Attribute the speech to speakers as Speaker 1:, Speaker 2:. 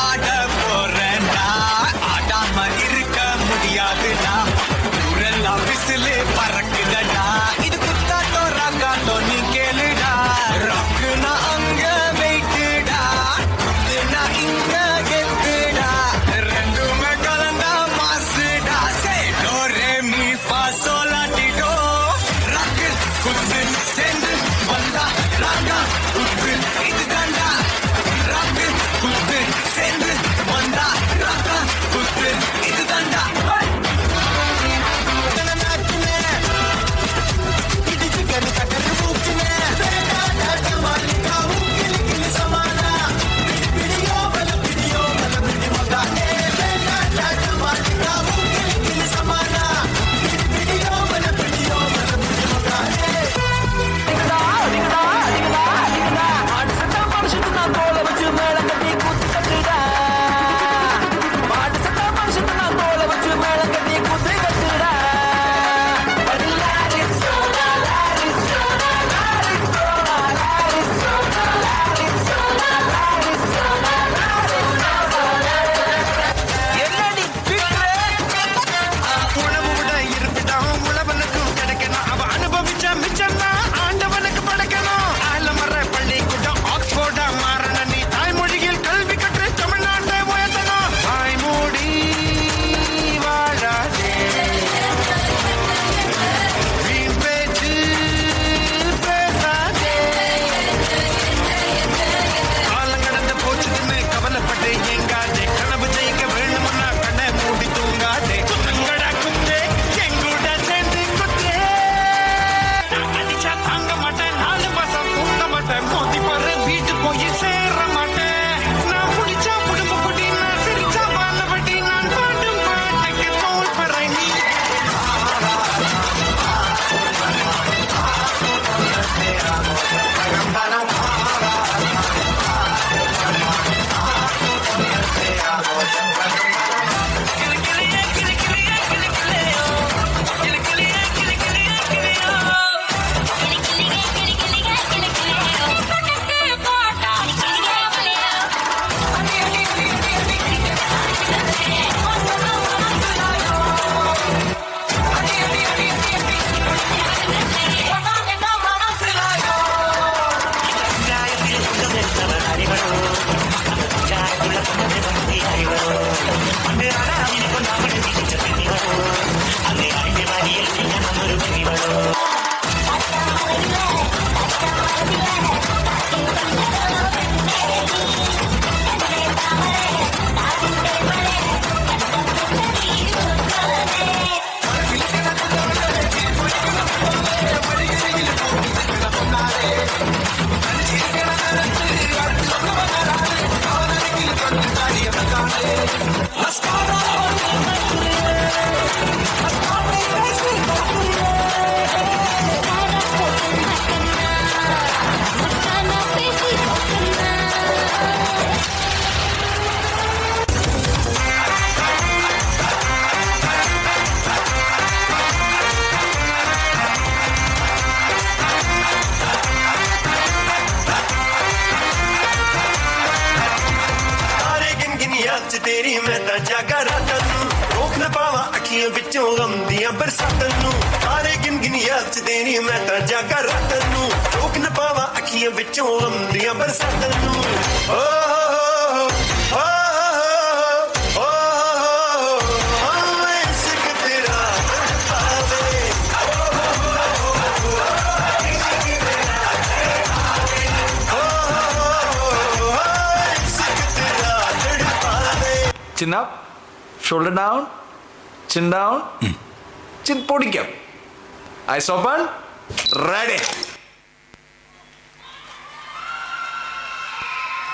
Speaker 1: ஆட போறேன்டா, ஆடாம இருக்க முடியாதுடா, ஊரெல்லாம் விசிலு பறக்குதடா, இது குத்தாட்டோ ராக்காட்டோ நீ கேளுடா, ராக்குனா அங்க வெயிட்டுடா, குத்துனா இங்க கெத்துடா, ரெண்டுமே கலந்தா மாசுடா, சே டோ ரே மீ ஃபா சோலாட்டிடோ, ராக்கு குத்து சேர்ந்து வந்தா ராகா குத்து இது தாண்டா, ராக்கு குத்து சேர்ந்து வந்தா ராகா குத்து இது தாண்டா.
Speaker 2: तेरी मैं तां जागा रातां नूं रोक ना पावां अखियां विचों गम दियां बरसातां नूं तारे गिन गिन याद च तेरी मैं तां जागा रातां नूं रोक ना पावां अखियां विचों गम दियां बरसातां नूं ओ हो
Speaker 3: Chin up, shoulder down, chin down, chin podium. Eyes open, ready.